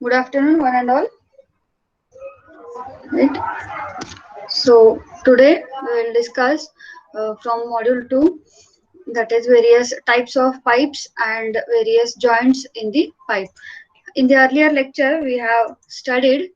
Good afternoon, one and all. Right. So today we will discuss from module 2, that is various types of pipes and various joints in the pipe. In the earlier lecture we have studied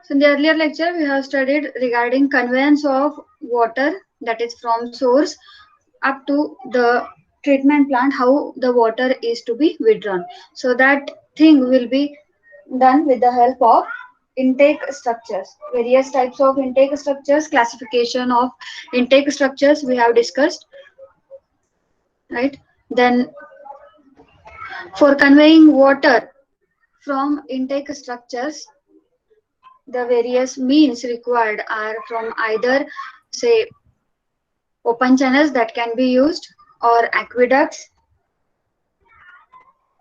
so in the earlier lecture we have studied regarding conveyance of water, that is from source up to the treatment plant, how the water is to be withdrawn. So that thing will be done with the help of intake structures. Various types of intake structures, classification of intake structures we have discussed, right? Then for conveying water from intake structures, the various means required are from either, say, open channels that can be used, or aqueducts,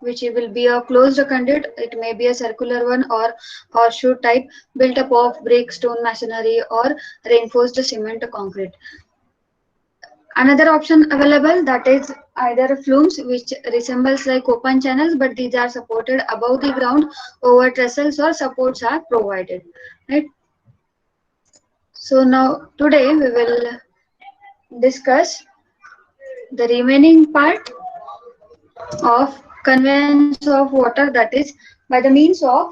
which will be a closed conduit. It may be a circular one or horseshoe type, built up of brick, stone masonry, or reinforced cement concrete. Another option available, that is either flumes, which resembles like open channels, but these are supported above the ground over trestles or supports are provided. Right. So now today we will discuss the remaining part of conveyance of water, that is by the means of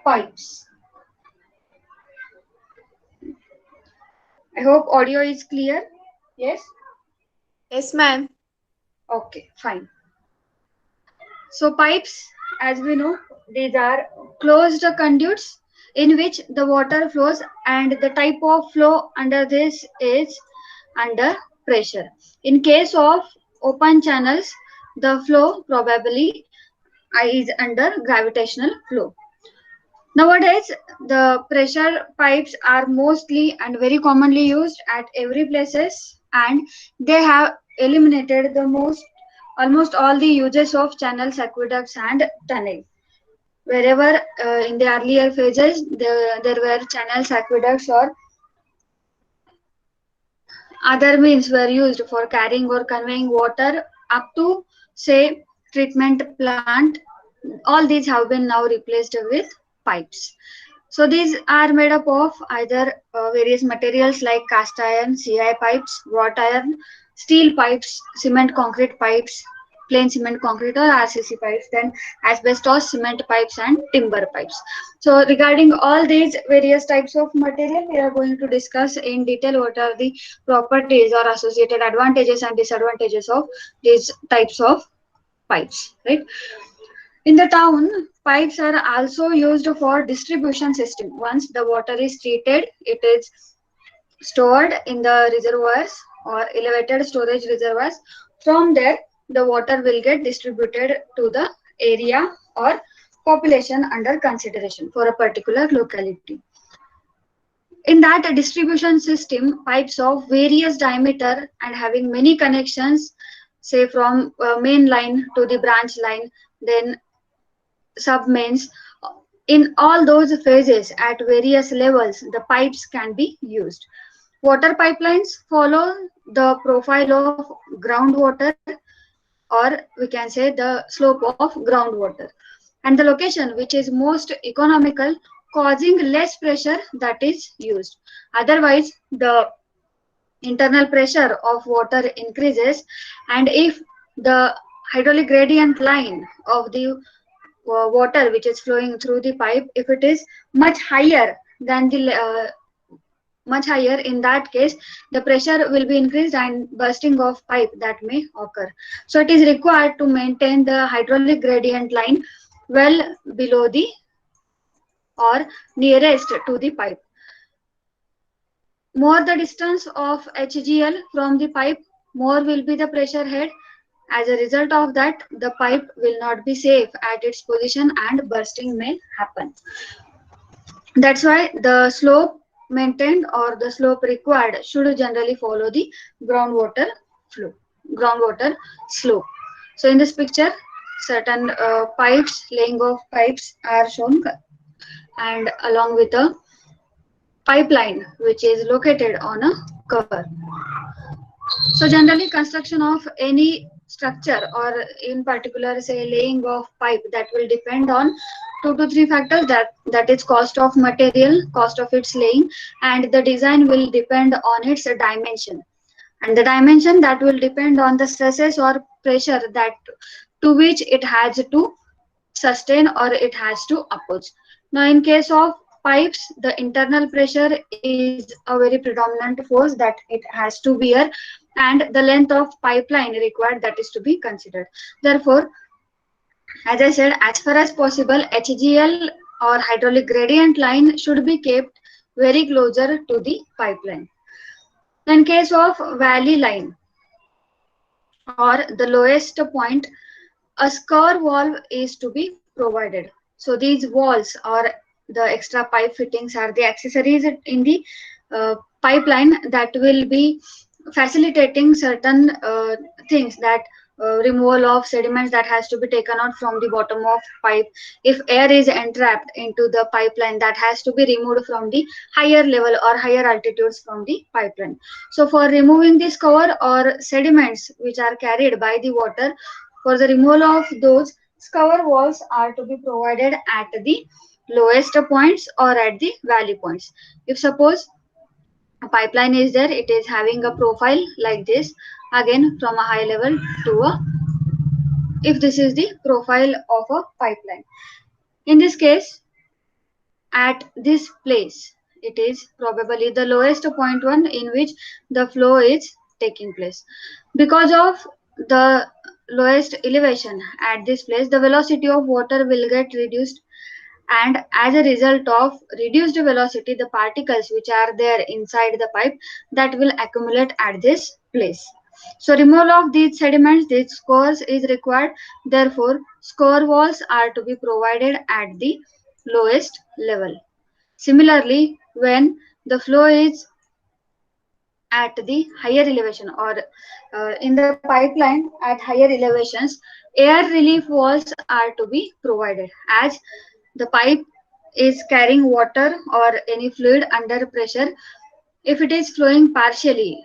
pipes. I hope audio is clear. Yes. Yes, ma'am. Okay, fine. So pipes, as we know, these are closed conduits in which the water flows, and the type of flow under this is under pressure. In case of open channels, the flow probably is under gravitational flow. Nowadays, the pressure pipes are mostly and very commonly used at every places, and they have eliminated the most almost all the uses of channels, aqueducts, and tunnel. Wherever in the earlier phases there were channels, aqueducts, or other means were used for carrying or conveying water up to, say, treatment plant, all these have been now replaced with pipes. So these are made up of either various materials like cast iron, CI pipes, wrought iron, steel pipes, cement concrete pipes, plain cement concrete or RCC pipes, then asbestos cement pipes and timber pipes. So regarding all these various types of material, we are going to discuss in detail what are the properties or associated advantages and disadvantages of these types of pipes, right? In the town, pipes are also used for distribution system. Once the water is treated, it is stored in the reservoirs or elevated storage reservoirs. From there, the water will get distributed to the area or population under consideration for a particular locality. In that distribution system, pipes of various diameter and having many connections, say from main line to the branch line, then submains, in all those phases at various levels, the pipes can be used. Water pipelines follow the profile of groundwater, or we can say the slope of groundwater, and the location which is most economical, causing less pressure that is used. Otherwise, the internal pressure of water increases, and if the hydraulic gradient line of the water which is flowing through the pipe, if it is much higher than the much higher, in that case the pressure will be increased and bursting of pipe that may occur. So it is required to maintain the hydraulic gradient line well below the or nearest to the pipe. More the distance of HGL from the pipe, more will be the pressure head. As a result of that, the pipe will not be safe at its position and bursting may happen. That's why the slope maintained or the slope required should generally follow the groundwater flow. groundwater slope. So in this picture, certain pipes, laying of pipes are shown, and along with a pipeline which is located on a cover. So generally construction of any structure, or in particular say laying of pipe, that will depend on two to three factors, that is cost of material, cost of its laying, and the design will depend on its dimension. And the dimension, that will depend on the stresses or pressure that to which it has to sustain or it has to oppose. Now in case of pipes, the internal pressure is a very predominant force that it has to bear, and the length of pipeline required, that is to be considered. Therefore, as I said, as far as possible, HGL or hydraulic gradient line should be kept very closer to the pipeline. In case of valley line or the lowest point, a score valve is to be provided. So these valves or the extra pipe fittings are the accessories in the pipeline that will be facilitating certain things, that removal of sediments that has to be taken out from the bottom of pipe. If air is entrapped into the pipeline, that has to be removed from the higher level or higher altitudes from the pipeline. So for removing this cover or sediments which are carried by the water, for the removal of those, cover walls are to be provided at the lowest points or at the valley points. If suppose a pipeline is there, it is having a profile like this, again from a high level to a, if this is the profile of a pipeline. In this case, at this place, it is probably the lowest point one in which the flow is taking place. Because of the lowest elevation at this place, the velocity of water will get reduced, and as a result of reduced velocity, the particles which are there inside the pipe, that will accumulate at this place. So removal of these sediments, these scores is required. Therefore, score walls are to be provided at the lowest level. Similarly, when the flow is at the higher elevation, or in the pipeline at higher elevations, air relief walls are to be provided, as the pipe is carrying water or any fluid under pressure. If it is flowing partially,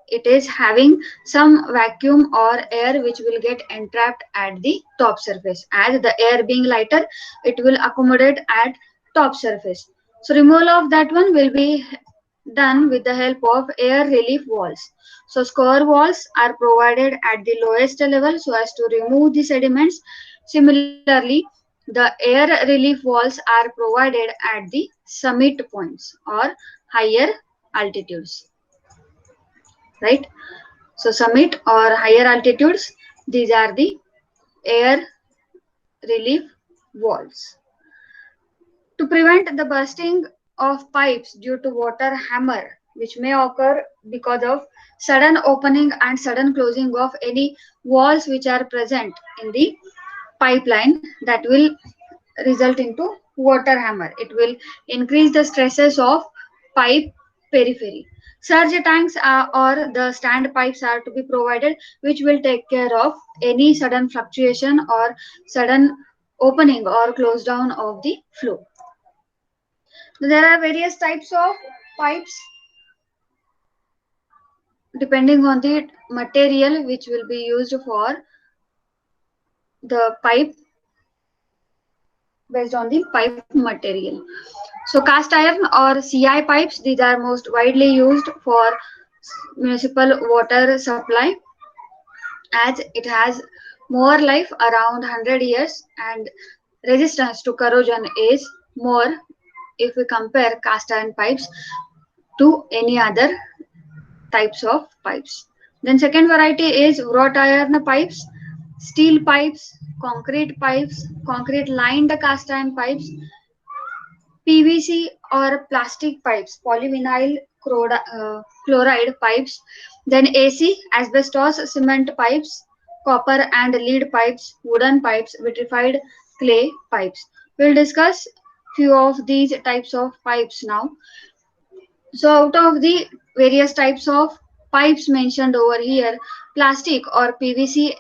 it is having some vacuum or air which will get entrapped at the top surface. As the air being lighter, it will accommodate at top surface. So removal of that one will be done with the help of air relief walls. So score walls are provided at the lowest level so as to remove the sediments. Similarly, the air relief walls are provided at the summit points or higher altitudes. Right? So summit or higher altitudes, these are the air relief walls. To prevent the bursting of pipes due to water hammer, which may occur because of sudden opening and sudden closing of any walls which are present in the pipeline, that will result into water hammer. It will increase the stresses of pipe periphery. Surge tanks or the stand pipes are to be provided, which will take care of any sudden fluctuation or sudden opening or close down of the flow. There are various types of pipes depending on the material which will be used for the pipe, based on the pipe material. So cast iron or CI pipes, these are most widely used for municipal water supply, as it has more life, around 100 years, and resistance to corrosion is more if we compare cast iron pipes to any other types of pipes. Then second variety is wrought iron pipes, steel pipes, concrete lined cast iron pipes, PVC or plastic pipes, polyvinyl chloride pipes, then AC, asbestos cement pipes, copper and lead pipes, wooden pipes, vitrified clay pipes. We'll discuss few of these types of pipes now. So out of the various types of pipes mentioned over here, plastic or PVC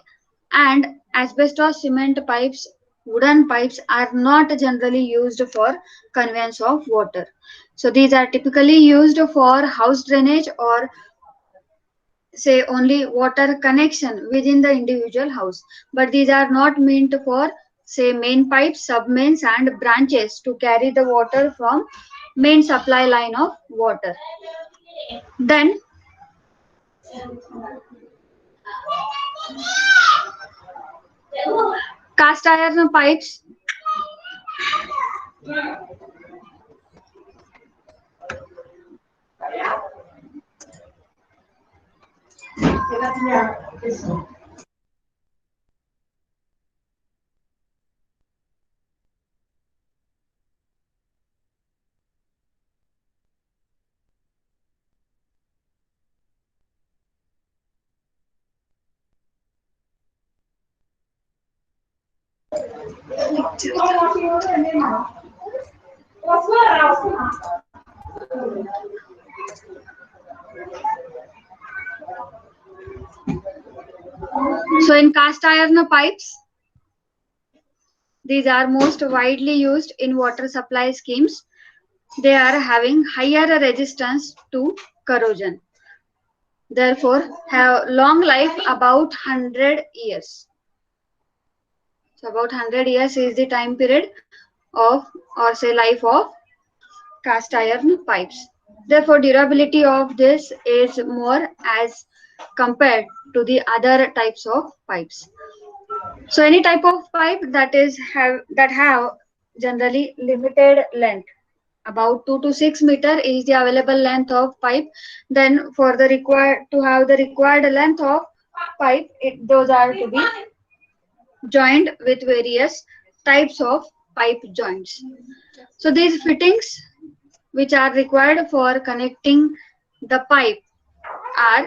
and asbestos cement pipes, wooden pipes are not generally used for conveyance of water. So these are typically used for house drainage or say only water connection within the individual house, but these are not meant for say main pipes, submains and branches to carry the water from main supply line of water. Then cast iron pipes. So in cast iron pipes, these are most widely used in water supply schemes. They are having higher resistance to corrosion. Therefore, have long life about 100 years. So about 100 years is the time period of or say life of cast iron pipes. Therefore, durability of this is more as compared to the other types of pipes. So any type of pipe that have generally limited length, about 2 to 6 meter is the available length of pipe. Then for the required to have the required length of pipe, those are to be joined with various types of pipe joints. So these fittings which are required for connecting the pipe are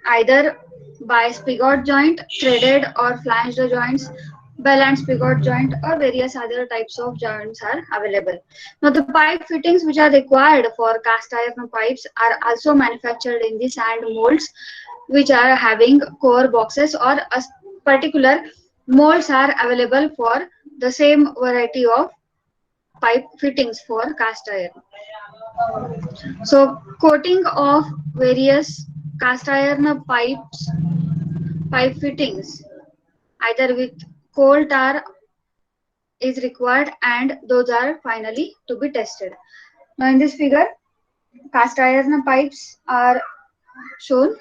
either by spigot joint, threaded or flanged joints, bell and spigot joint, or various other types of joints are available. Now, the pipe fittings which are required for cast iron pipes are also manufactured in the sand molds, which are having core boxes or a particular molds are available for the same variety of pipe fittings for cast iron. So, coating of various cast iron pipe fittings either with coal tar is required and those are finally to be tested. Now in this figure, cast iron pipes are shown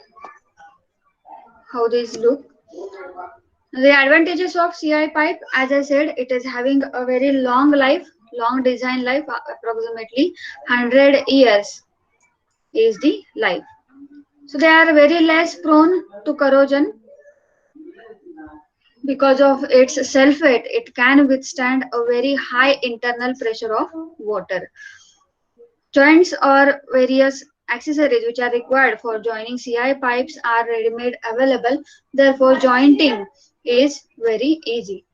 how these look. The advantages of CI pipe, as I said, it is having a very long life, long design life, approximately 100 years is the life. So they are very less prone to corrosion because of its self-weight. It can withstand a very high internal pressure of water. Joints or various accessories which are required for joining CI pipes are ready-made available. Therefore, jointing is very easy.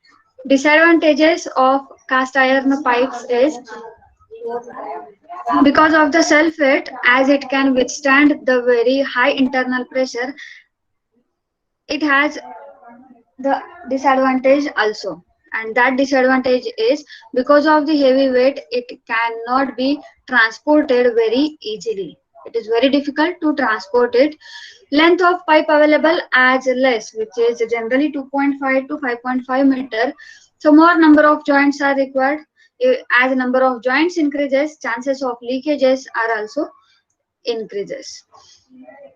Disadvantages of cast iron pipes is because of the self-weight, as it can withstand the very high internal pressure, it has the disadvantage also, and that disadvantage is because of the heavy weight it cannot be transported very easily. It is very difficult to transport it. Length of pipe available as less, which is generally 2.5 to 5.5 meter. So more number of joints are required. As the number of joints increases, chances of leakages are also increases.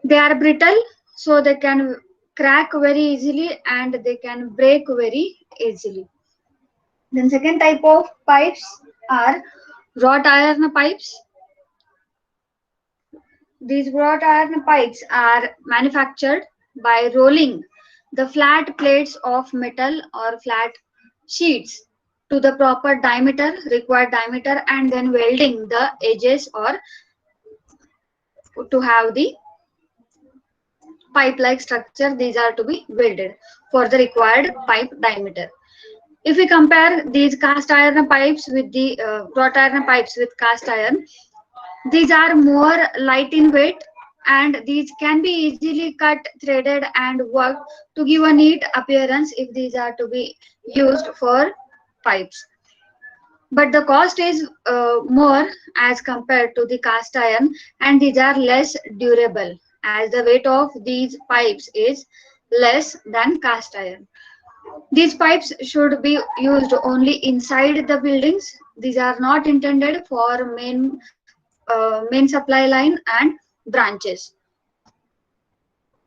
They are brittle, so they can crack very easily and they can break very easily. Then second type of pipes are wrought iron pipes. These wrought iron pipes are manufactured by rolling the flat plates of metal or flat sheets to the proper diameter, required diameter, and then welding the edges or to have the pipe-like structure. These are to be welded for the required pipe diameter. If we compare these cast iron pipes with the wrought iron pipes with cast iron, these are more light in weight and these can be easily cut, threaded, and worked to give a neat appearance if these are to be used for pipes. But the cost is more as compared to the cast iron, and these are less durable as the weight of these pipes is less than cast iron. These pipes should be used only inside the buildings. These are not intended for main supply line and branches.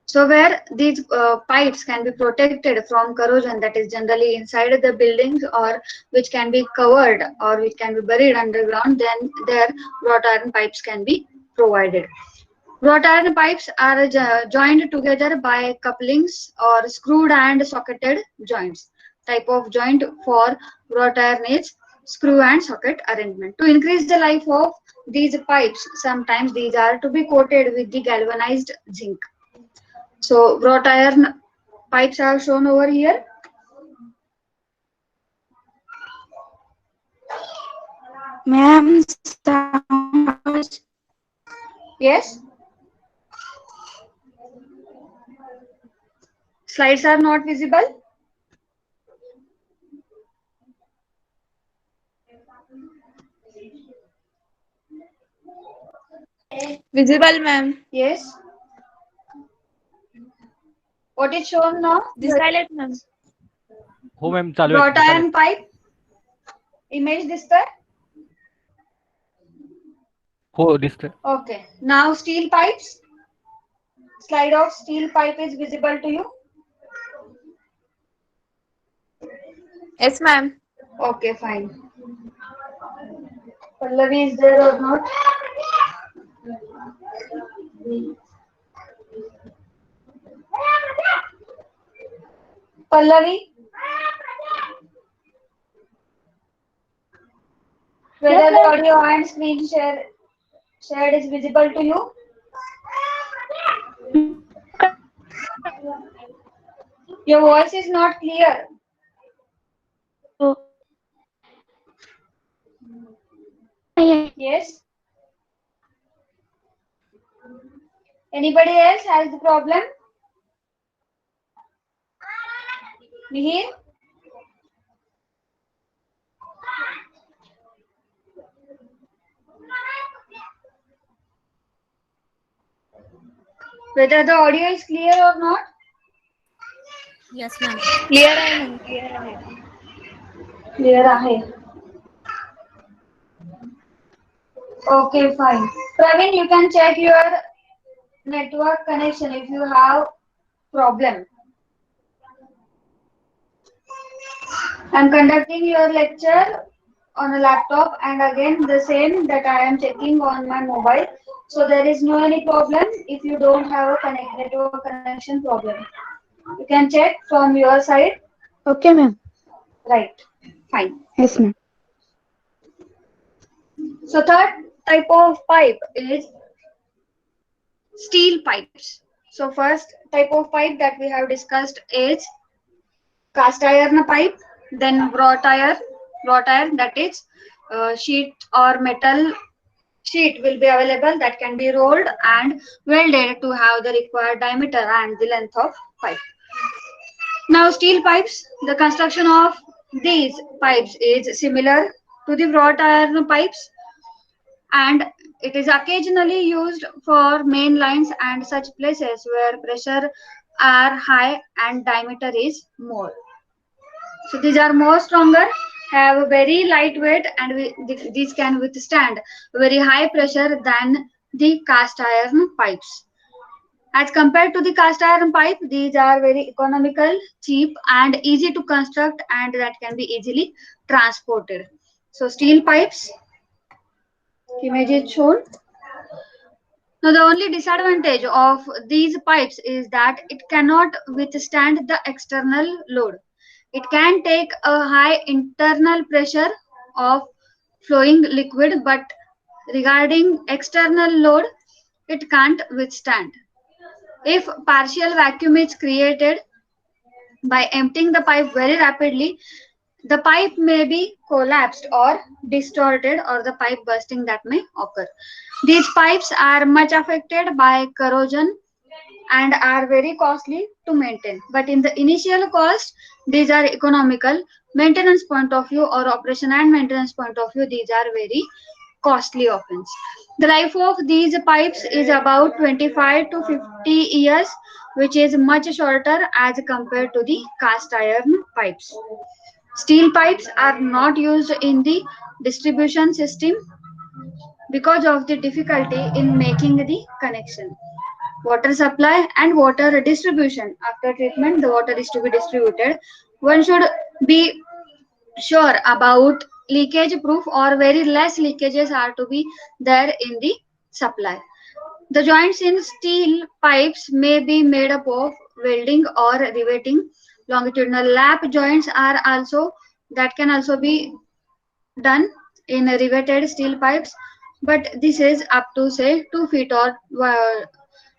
So where these pipes can be protected from corrosion, that is generally inside the buildings, or which can be covered or which can be buried underground, then their wrought iron pipes can be provided. Wrought iron pipes are joined together by couplings or screwed and socketed joints. Type of joint for wrought iron is screw and socket arrangement. To increase the life of these pipes, sometimes these are to be coated with the galvanized zinc. So wrought iron pipes are shown over here. Ma'am, sound. Yes. Slides are not visible. Visible, ma'am. Yes. What is shown now? Displayed, ma'am. हो ma'am चालू आहे Wrought iron pipe. Image दिसतोय? हो दिसतंय. Okay. Now steel pipes. Slide of steel pipe is visible to you. Yes, ma'am. Okay, fine. Pallavi is there or not? Pallavi? Whether the audio and screen shared is visible to you? Your voice is not clear. Yes? Anybody else has the problem? Mihir? Whether the audio is clear or not? Yes, ma'am. Clear आहे, ma'am. Clear आहे. Clear आहे. Okay, fine. Praveen, you can check your network connection if you have problem. I'm conducting your lecture on a laptop, and again the same that I am checking on my mobile. So there is no any problem if you don't have a network connection problem. You can check from your side. Okay, ma'am. Right. Fine. Yes, ma'am. So third type of pipe is steel pipes. So first type of pipe that we have discussed is cast iron pipe, then wrought iron, that is sheet or metal sheet will be available that can be rolled and welded to have the required diameter and the length of pipe. Now steel pipes, the construction of these pipes is similar to the wrought iron pipes, and it is occasionally used for main lines and such places where pressure are high and diameter is more. So these are more stronger, have a very lightweight, and these can withstand very high pressure than the cast iron pipes. As compared to the cast iron pipe, these are very economical, cheap, and easy to construct, and that can be easily transported. So steel pipes, image is shown. Now the only disadvantage of these pipes is that it cannot withstand the external load. It can take a high internal pressure of flowing liquid, but regarding external load, it can't withstand. If partial vacuum is created by emptying the pipe very rapidly, The pipe may be collapsed or distorted, or the pipe bursting that may occur. These pipes are much affected by corrosion and are very costly to maintain. But in the initial cost, these are economical. Maintenance point of view or operation and maintenance point of view, these are very costly offense. The life of these pipes is about 25 to 50 years, which is much shorter as compared to the cast iron pipes. Steel pipes are not used in the distribution system because of the difficulty in making the connection. Water supply and water distribution. After treatment, the water is to be distributed. One should be sure about leakage proof, or very less leakages are to be there in the supply. The joints in steel pipes may be made up of welding or riveting. Longitudinal lap joints are also that can also be done in riveted steel pipes, but this is up to say 2 feet or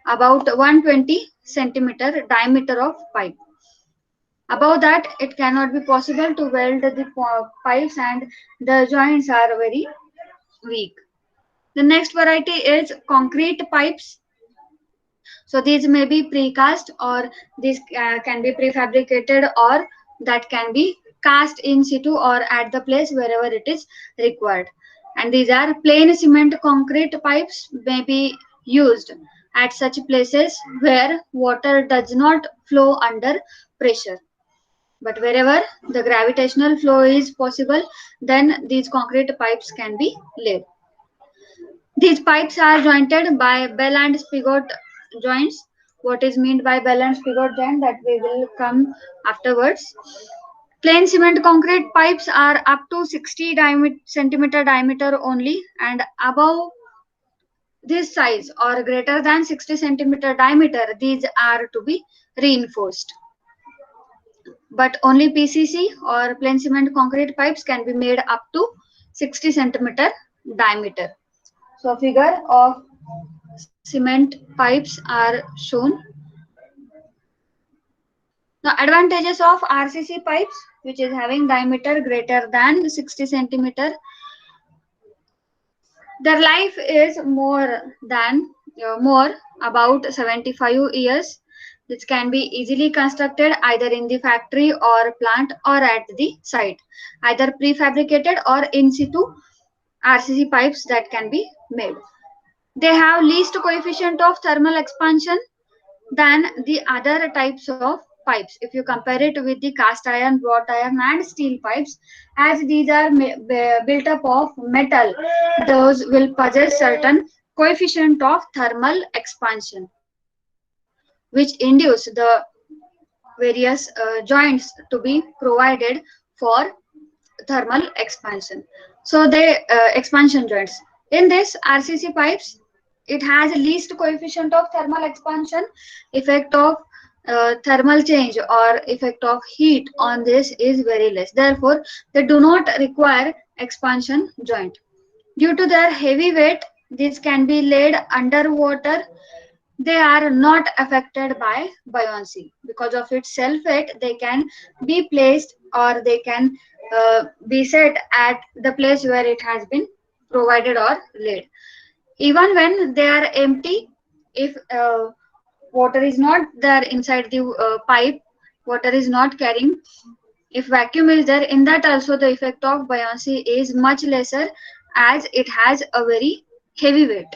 about 120 centimeter diameter of pipe. Above that, it cannot be possible to weld the pipes, and the joints are very weak. The next variety is concrete pipes. So these may be precast, or these can be prefabricated, or that can be cast in situ or at the place wherever it is required. And these are plain cement concrete pipes may be used at such places where water does not flow under pressure. But wherever the gravitational flow is possible, then these concrete pipes can be laid. These pipes are jointed by bell and spigot joints. What is meant by bell and spigot joint, that we will come afterwards. Plain cement concrete pipes are up to 60 centimeter diameter only, and above this size or greater than 60 centimeter diameter, these are to be reinforced. But only PCC or plain cement concrete pipes can be made up to 60 centimeter diameter. So figure of cement pipes are shown. Now advantages of RCC pipes, which is having diameter greater than 60 centimeter. Their life is more about 75 years. This can be easily constructed either in the factory or plant or at the site, either prefabricated or in situ RCC pipes that can be made. They have least coefficient of thermal expansion than the other types of pipes. If you compare it with the cast iron, wrought iron and steel pipes, as these are built up of metal, those will possess certain coefficient of thermal expansion, which induce the various joints to be provided for thermal expansion. So they expansion joints. In this RCC pipes, it has a least coefficient of thermal expansion. Effect of thermal change or effect of heat on this is very less. Therefore, they do not require expansion joint. Due to their heavy weight, these can be laid underwater. They are not affected by buoyancy. Because of its self weight, they can be placed, or they can be set at the place where it has been provided or laid. Even when they are empty, if water is not there inside the pipe, water is not carrying, if vacuum is there, in that also the effect of buoyancy is much lesser, as it has a very heavy weight.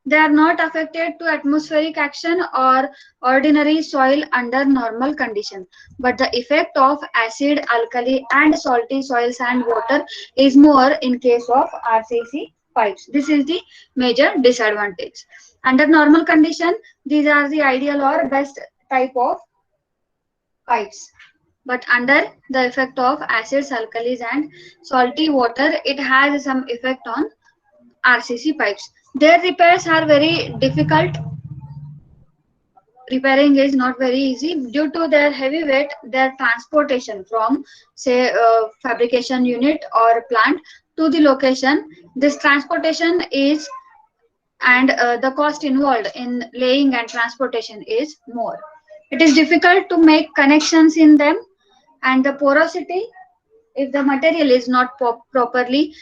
They are not affected to atmospheric action or ordinary soil under normal condition. But the effect of acid, alkali and salty soils and water is more in case of RCC pipes. This is the major disadvantage. Under normal condition, these are the ideal or best type of pipes. But under the effect of acids, alkalis and salty water, it has some effect on RCC pipes. Their repairs are very difficult. Repairing is not very easy due to their heavy weight. Their transportation from, say, fabrication unit or plant to the location, this transportation is, and the cost involved in laying and transportation is more. It is difficult to make connections in them, and the porosity if the material is not properly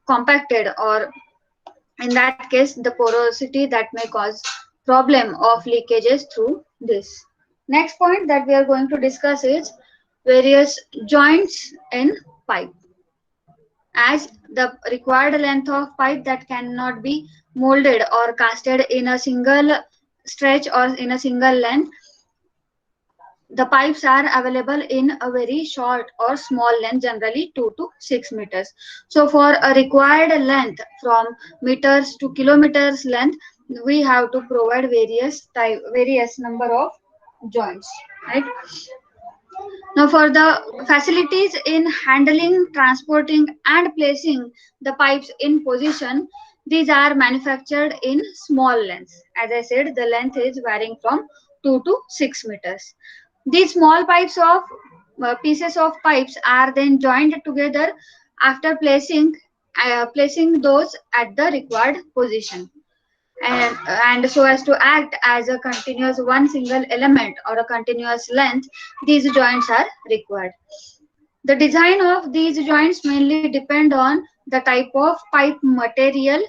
compacted, or in that case the porosity that may cause problem of leakages through this. Next point that we are going to discuss is various joints in pipe. As the required length of pipe that cannot be molded or casted in a single stretch or in a single length, the pipes are available in a very short or small length, generally 2 to 6 meters. So for a required length from meters to kilometers length, we have to provide various number of joints, right? Now for the facilities in handling, transporting and placing the pipes in position, these are manufactured in small lengths. As I said, the length is varying from 2 to 6 meters. These small pipes of pieces of pipes are then joined together after placing those at the required position, and so as to act as a continuous one single element or a continuous length. These joints are required. The design of these joints mainly depend on the type of pipe material,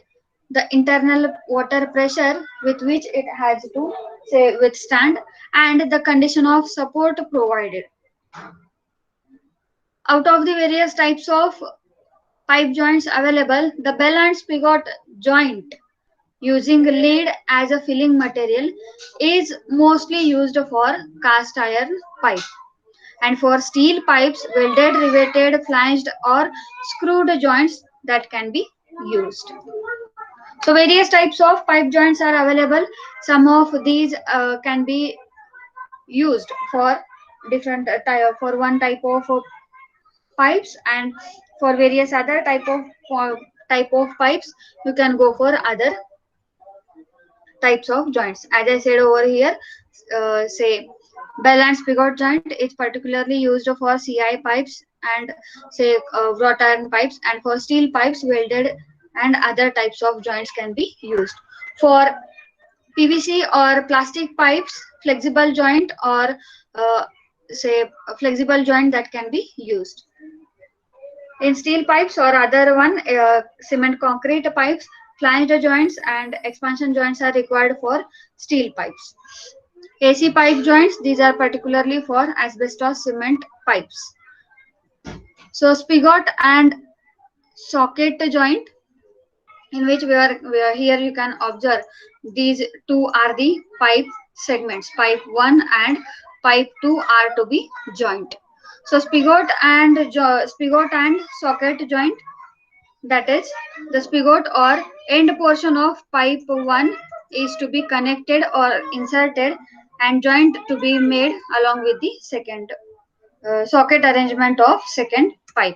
the internal water pressure with which it has to say withstand, and the condition of support provided. Out of the various types of pipe joints available, the bell and spigot joint using lead as a filling material is mostly used for cast iron pipe, and for steel pipes, welded, riveted, flanged or screwed joints that can be used. So various types of pipe joints are available. Some of these can be used for different for one type of pipes, and for various other type of pipes you can go for other types of joints. As I said over here, say bell and spigot joint is particularly used for CI pipes and say wrought iron pipes, and for steel pipes, welded and other types of joints can be used. For PVC or plastic pipes, flexible joint or say a flexible joint that can be used. In steel pipes or other one cement concrete pipes, flanged joints and expansion joints are required for steel pipes. AC pipe joints, these are particularly for asbestos cement pipes. So spigot and socket joint, in which we are here you can observe these two are the pipe segments. Pipe 1 and pipe 2 are to be joined. So spigot and socket joint, that is the spigot or end portion of pipe 1 is to be connected or inserted and joint to be made along with the second socket arrangement of second pipe.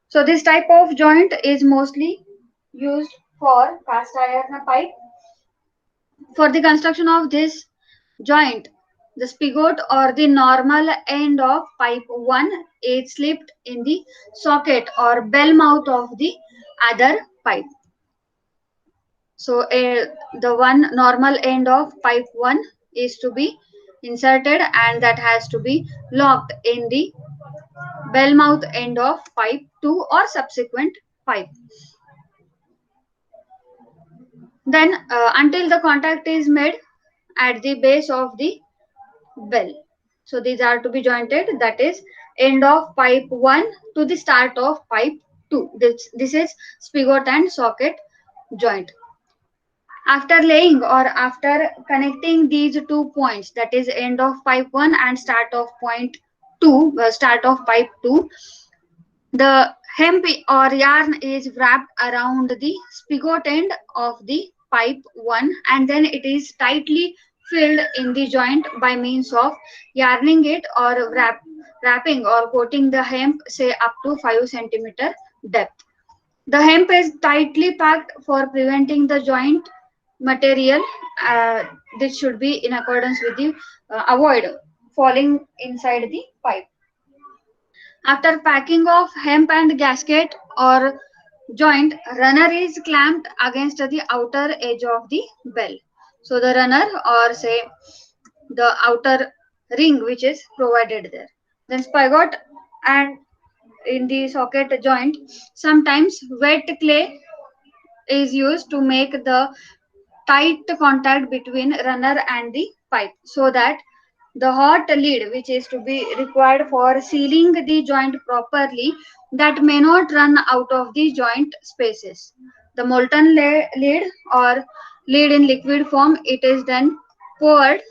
So this type of joint is mostly used for cast iron pipe. For the construction of this joint, the spigot or the normal end of pipe 1 is slipped in the socket or bell mouth of the other pipe. So the one normal end of pipe 1 is to be inserted and that has to be locked in the bell mouth end of pipe 2 or subsequent pipe. Then until the contact is made at the base of the bell. So these are to be jointed, that is end of pipe 1 to the start of pipe 2. This is spigot and socket joint. After laying or after connecting these 2 points, that is end of pipe 1 and start of pipe 2, the hemp or yarn is wrapped around the spigot end of the pipe 1 and then it is tightly filled in the joint by means of yarning it or wrapping or coating the hemp say up to 5 centimeter depth. The hemp is tightly packed for preventing the joint material. This should be in accordance with the avoid falling inside the pipe. After packing of hemp and gasket or joint, runner is clamped against the outer edge of the bell. So the runner or say the outer ring which is provided there. Then spigot and in the socket joint, sometimes wet clay is used to make the tight contact between runner and the pipe, so that the hot lead which is to be required for sealing the joint properly, that may not run out of the joint spaces. The molten lead or lead in liquid form, it is then poured.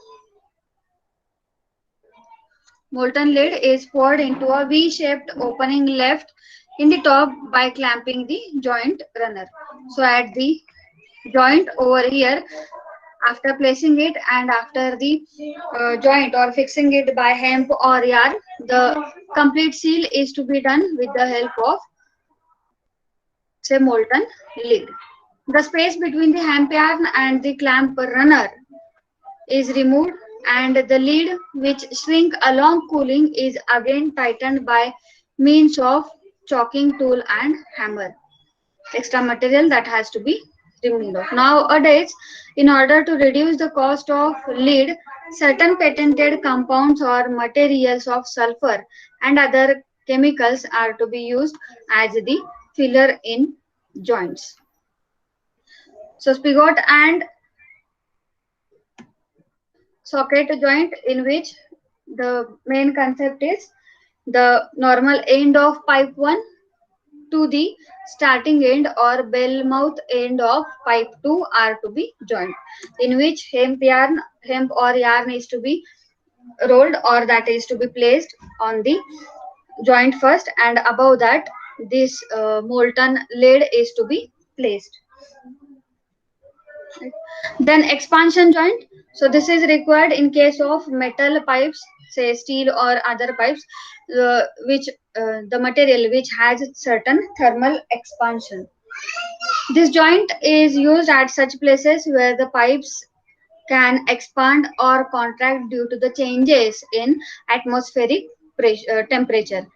Molten lead is poured into a V-shaped opening left in the top by clamping the joint runner. So at the joint over here, after placing it and after the joint or fixing it by hemp or yarn, the complete seal is to be done with the help of, say, molten lead. The space between the hemp yarn and the clamp runner is removed, and the lead which shrink along cooling is again tightened by means of chalking tool and hammer. Extra material that has to be removed. Nowadays, in order to reduce the cost of lead, certain patented compounds or materials of sulfur and other chemicals are to be used as the filler in joints. So spigot and socket joint, in which the main concept is the normal end of pipe 1 to the starting end or bell mouth end of pipe 2 are to be joined, in which hemp or yarn is to be rolled, or that is to be placed on the joint first, and above that this molten lead is to be placed. Then expansion joint. So this is required in case of metal pipes, say steel or other pipes, which the material which has certain thermal expansion. This joint is used at such places where the pipes can expand or contract due to the changes in atmospheric temperature,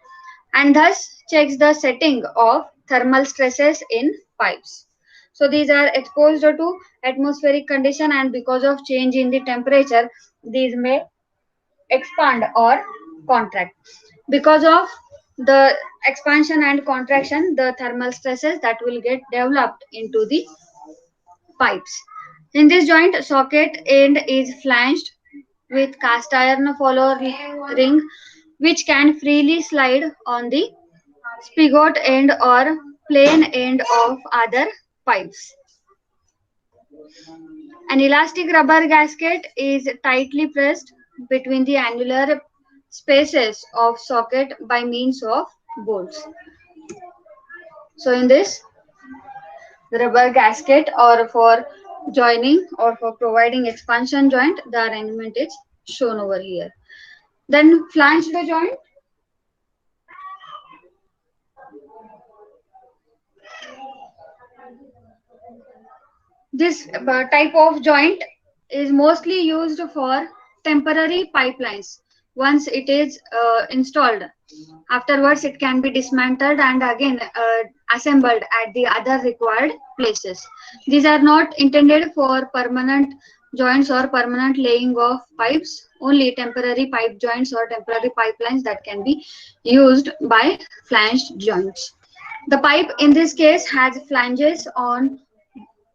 and thus checks the setting of thermal stresses in pipes. So these are exposed to atmospheric condition, and because of change in the temperature, these may expand or contract. Because of the expansion and contraction, the thermal stresses that will get developed into the pipes. In this joint, socket end is flanged with cast iron follower ring, which can freely slide on the spigot end or plain end of other pipes. An elastic rubber gasket is tightly pressed between the annular spaces of socket by means of bolts. So in this, the rubber gasket, or for joining or for providing expansion joint, the arrangement is shown over here. Then flanged joint. This type of joint is mostly used for temporary pipelines. Once it is installed, afterwards it can be dismantled and again assembled at the other required places. These are not intended for permanent joints or permanent laying of pipes, only temporary pipe joints or temporary pipelines that can be used by flanged joints. The pipe in this case has flanges on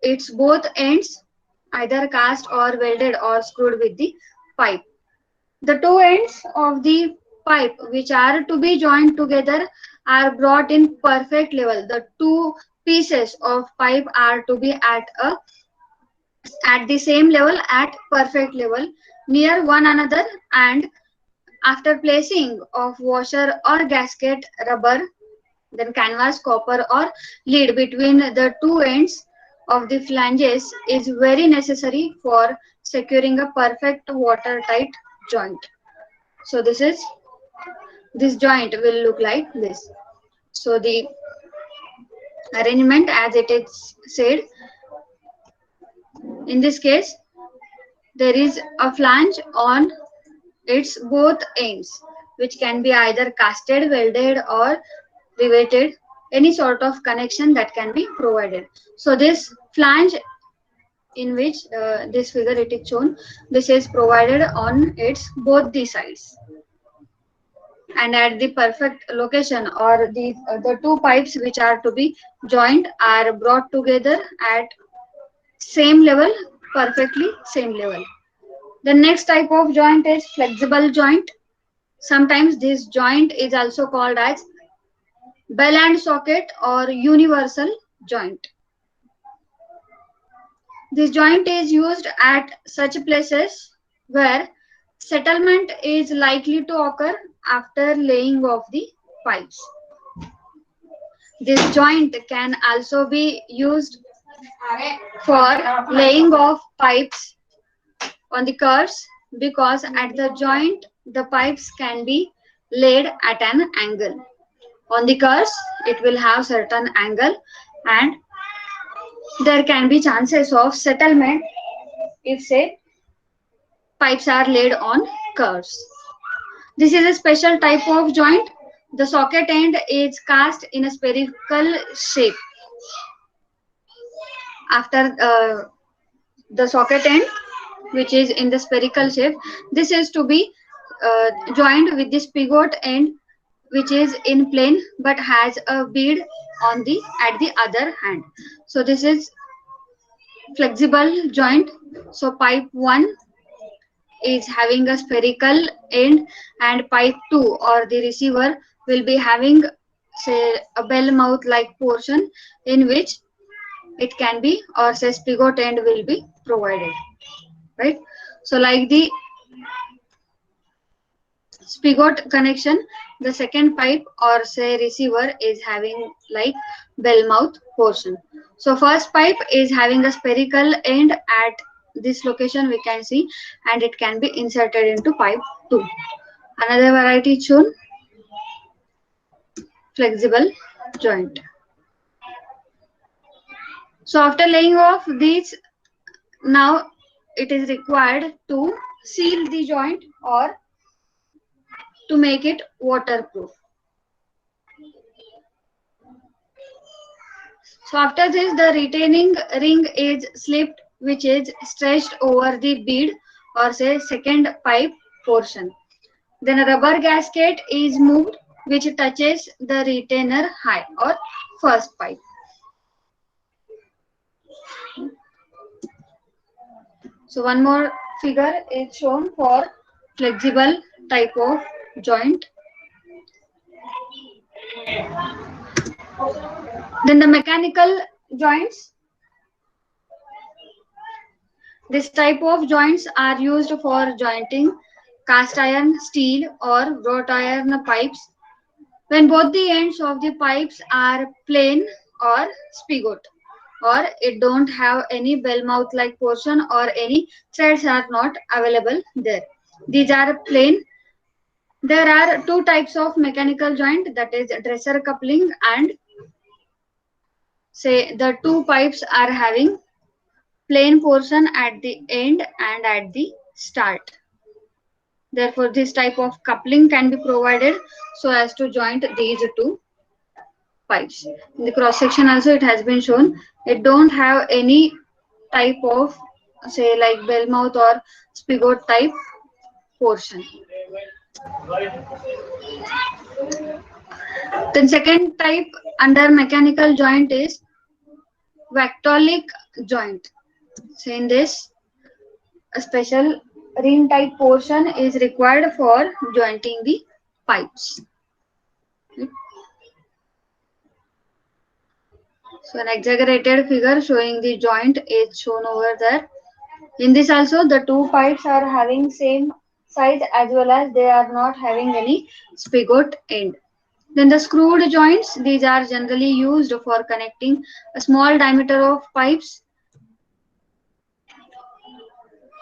its both ends, either cast or welded or screwed with the pipe. The two ends of the pipe which are to be joined together are brought in perfect level. The two pieces of pipe are to be at the same level, at perfect level, near one another, and after placing of washer or gasket rubber, then canvas, copper or lead between the two ends of the flanges is very necessary for securing a perfect watertight joint. So this joint will look like this. So the arrangement, as it is said, in this case there is a flange on its both ends, which can be either casted, welded or riveted, any sort of connection that can be provided. So this flange, in which this figure it is shown, this is provided on its both the sides. and at the perfect location, or the two pipes which are to be joined are brought together at same level, perfectly same level. The next type of joint is flexible joint. Sometimes this joint is also called as bell and socket or universal joint. This joint is used at such places where settlement is likely to occur after laying of the pipes. This joint can also be used for laying of pipes on the curves, because at the joint the pipes can be laid at an angle. On the curves it will have certain angle, and there can be chances of settlement if say pipes are laid on curves. This is a special type of joint. The socket end is cast in a spherical shape. After the socket end, which is in the spherical shape, this is to be joined with the spigot end, which is in plane but has a bead on the at the other hand. So this is flexible joint. So pipe 1 is having a spherical end, and pipe 2 or the receiver will be having say a bell mouth like portion in which it can be, or say spigot end will be provided, right? So like the spigot connection, the second pipe or say receiver is having like bell mouth portion. So first pipe is having a spherical end at this location we can see, and it can be inserted into pipe 2. Another variety shown, flexible joint. So after laying off these, now it is required to seal the joint or to make it waterproof. So after this, the retaining ring is slipped, which is stretched over the bead or say second pipe portion. Then a rubber gasket is moved, which touches the retainer high or first pipe. So one more figure is shown for flexible type of joint. Then the mechanical joints. This type of joints are used for jointing cast iron, steel or wrought iron pipes when both the ends of the pipes are plain or spigot, or it don't have any bell mouth like portion or any threads are not available there. These are plain. There are two types of mechanical joint, that is dresser coupling, and say the two pipes are having plain portion at the end and at the start. Therefore, this type of coupling can be provided so as to joint these two pipes. In the cross section also it has been shown. It don't have any type of say like bell mouth or spigot type portion. Then second type under mechanical joint is Vactolic joint. So in this, a special ring type portion is required for jointing the pipes. So an exaggerated figure showing the joint is shown over there. In this also the two pipes are having same size as well as they are not having any spigot end. Then the screwed joints, these are generally used for connecting a small diameter of pipes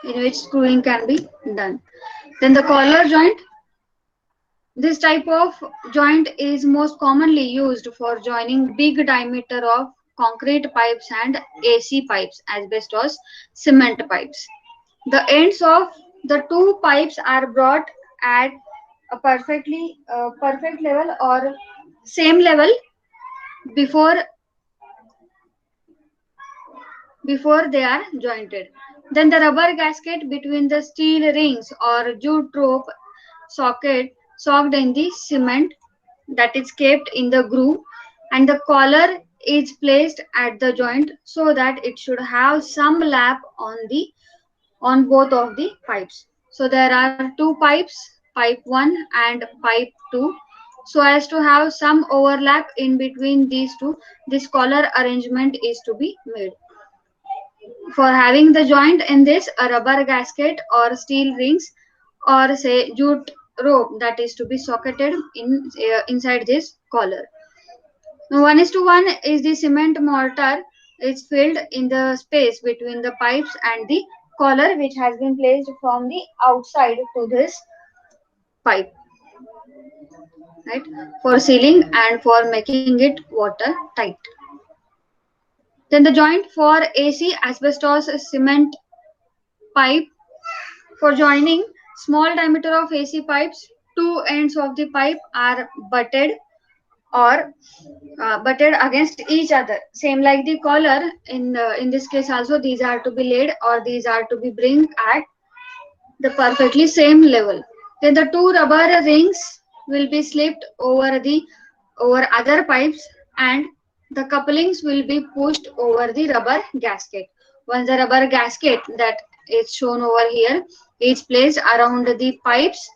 in which screwing can be done. Then the collar joint. This type of joint is most commonly used for joining big diameter of concrete pipes and AC pipes, asbestos cement pipes. The ends of the two pipes are brought at a perfect level or same level before they are jointed. Then the rubber gasket between the steel rings or jute rope socket soaked in the cement that is kept in the groove, and the collar is placed at the joint so that it should have some lap on both of the pipes. So there are two pipes, pipe 1 and pipe 2. So as to have some overlap in between these two, this collar arrangement is to be made. For having the joint in this, a rubber gasket or steel rings or say jute rope that is to be socketed inside this collar. Now 1:1 is the cement mortar is filled in the space between the pipes and the collar, which has been placed from the outside to this pipe, right, for sealing and for making it watertight. Then the joint for AC asbestos cement pipe. For joining small diameter of AC pipes, two ends of the pipe are or butted against each other. Same like the collar. In this case also, these are to be laid or these are to be bring at the perfectly same level. Then the two rubber rings will be slipped over other pipes, and the couplings will be pushed over the rubber gasket. Once the rubber gasket that is shown over here is placed around the pipes,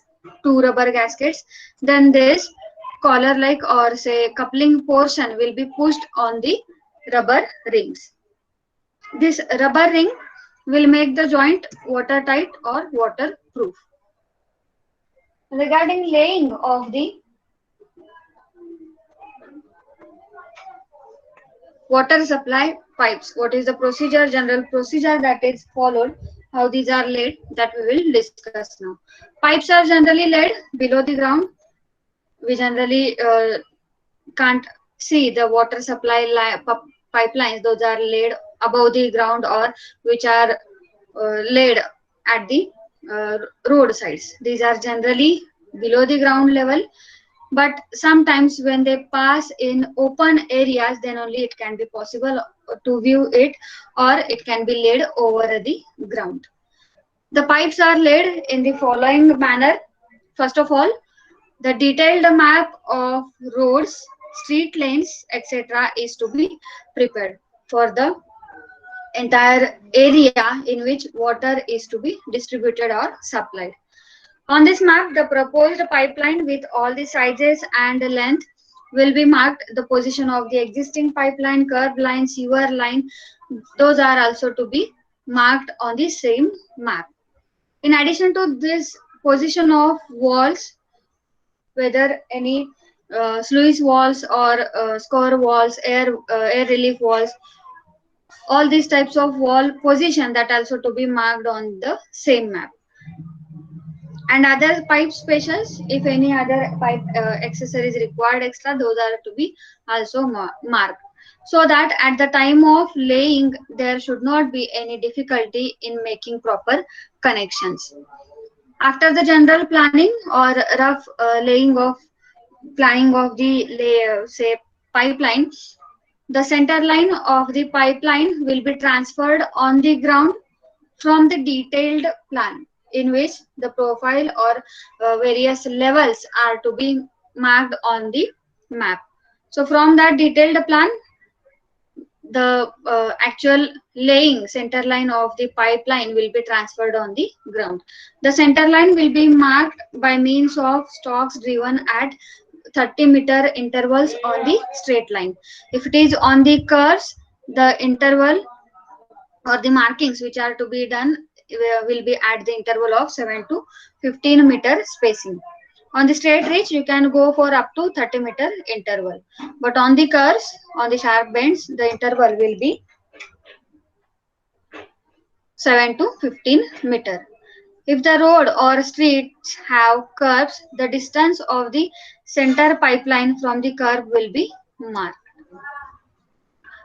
two rubber gaskets, then this collar like or say coupling portion will be pushed on the rubber rings. This rubber ring will make the joint watertight or waterproof. Regarding laying of the water supply pipes, what is the procedure, general procedure that is followed, how these are laid, that we will discuss now. Pipes are generally laid below the ground. We generally can't see the water supply pipelines. Those are laid above the ground or which are laid at the roadsides. These are generally below the ground level, but sometimes when they pass in open areas, then only it can be possible to view it, or it can be laid over the ground. The pipes are laid in the following manner. First of all, the detailed map of roads, street lanes, etc. is to be prepared for the entire area in which water is to be distributed or supplied. On this map, the proposed pipeline with all the sizes and length will be marked. The position of the existing pipeline, curb line, sewer line, those are also to be marked on the same map. In addition to this position of walls, whether any sluice walls or score walls, air relief walls, all these types of wall position that also to be marked on the same map. And other pipe specials, if any other pipe accessories required extra, those are to be also marked, so that at the time of laying there should not be any difficulty in making proper connections. After the general planning or rough planning of the say pipeline, the center line of the pipeline will be transferred on the ground from the detailed plan, in which the profile or various levels are to be marked on the map. So from that detailed plan, the actual laying center line of the pipeline will be transferred on the ground. The center line will be marked by means of stalks driven at 30-meter intervals on the straight line. If it is on the curves, the interval or the markings which are to be done will be at the interval of 7 to 15-meter spacing. On the straight ridge, you can go for up to 30-meter interval. But on the curves, on the sharp bends, the interval will be 7 to 15 meter. If the road or streets have curves, the distance of the center pipeline from the curve will be marked.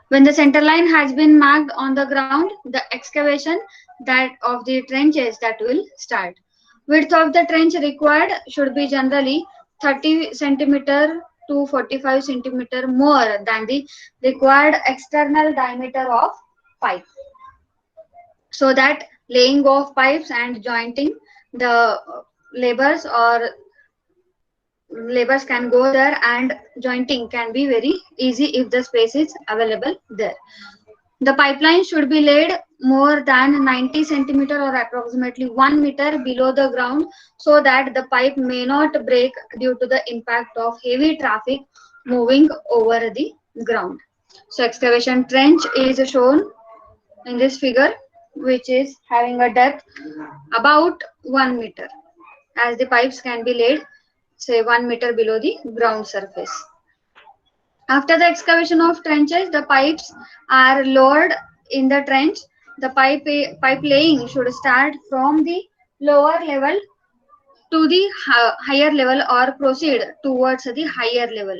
When the center line has been marked on the ground, the excavation that of the trenches that will start. Width of the trench required should be generally 30 centimeter to 45 centimeter more than the required external diameter of pipe, so that laying of pipes and jointing the labors or labors can go there and jointing can be very easy if the space is available there. The pipeline should be laid more than 90 centimeter or approximately 1 meter below the ground so that the pipe may not break due to the impact of heavy traffic moving over the ground. So excavation trench is shown in this figure, which is having a depth about 1 meter, as the pipes can be laid say 1 meter below the ground surface. After the excavation of trenches, the pipes are lowered in the trench. The pipe laying should start from the lower level to the higher level or proceed towards the higher level,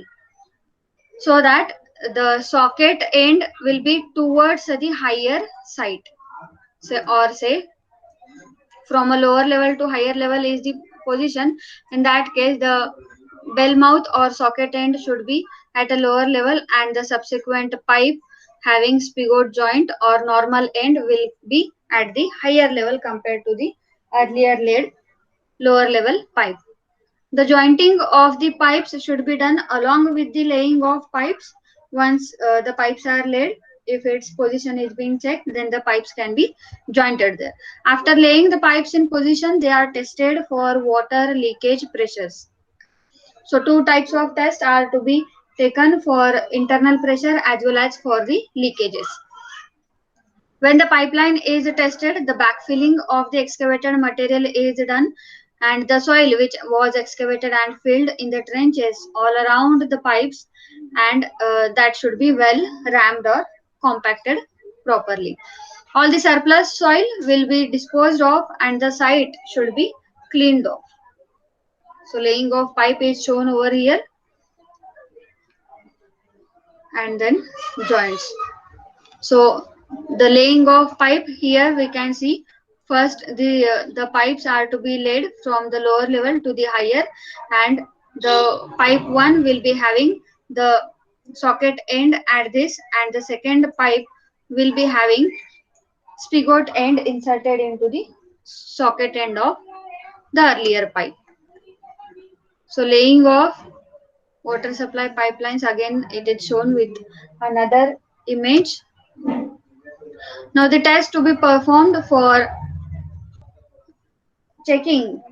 so that the socket end will be towards the higher side. Say from a lower level to higher level is the position. In that case, the bell mouth or socket end should be at a lower level and the subsequent pipe having spigot joint or normal end will be at the higher level compared to the earlier laid lower level pipe. The jointing of the pipes should be done along with the laying of pipes. Once the pipes are laid, if its position is being checked, then the pipes can be jointed there. After laying the pipes in position, they are tested for water leakage pressures. So two types of tests are to be taken for internal pressure as well as for the leakages. When the pipeline is tested, the backfilling of the excavated material is done and the soil which was excavated and filled in the trenches all around the pipes and that should be well rammed or compacted properly. All the surplus soil will be disposed of and the site should be cleaned off. So laying of pipe is shown over here and then joints. So the laying of pipe here we can see first the pipes are to be laid from the lower level to the higher, and the pipe 1 will be having the socket end at this and the second pipe will be having spigot end inserted into the socket end of the earlier pipe. So laying of water supply pipelines, again it is shown with another image. Now the test to be performed for checking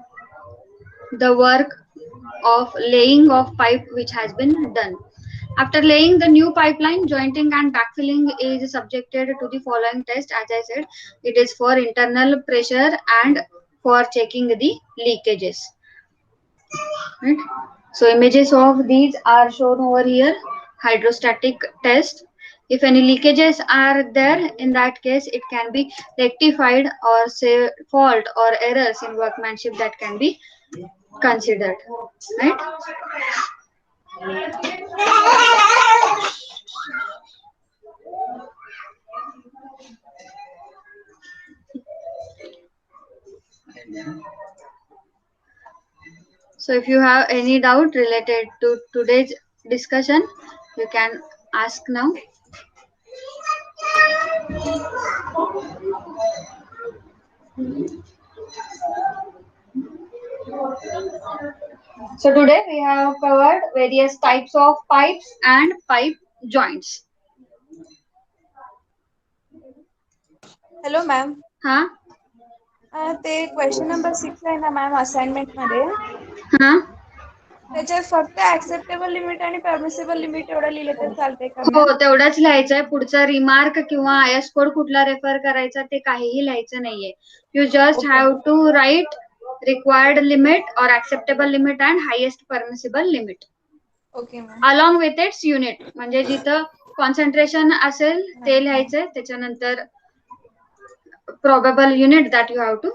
the work of laying of pipe which has been done. After laying the new pipeline, jointing and backfilling is subjected to the following test. As I said, it is for internal pressure and for checking the leakages. Right? So images of these are shown over here. Hydrostatic test. If any leakages are there, in that case it can be rectified, or say fault or errors in workmanship that can be considered. Right? So if you have any doubt related to today's discussion, you can ask now. So today we have covered various types of pipes and pipe joints. Hello ma'am, हाँ ते question number 6 आहे ना ma'am assignment मध्ये, हाँ त्याच्यात फक्त acceptable limit आणि permissible limit एवढं लिहिलं तर चालतंय का हो, मॅम? तेवढंच लिहायचंय. पुढचं रिमार्क किंवा आयएस कोड कुठला रेफर करायचा ते काहीही लिहायचं नाहीये. You just have to write required limit और acceptable limit and highest permissible limit okay ma'am. Along with its unit. म्हणजे जिथं कॉन्सन्ट्रेशन असेल ते लिहायचंय, त्याच्यानंतर probable unit that you have to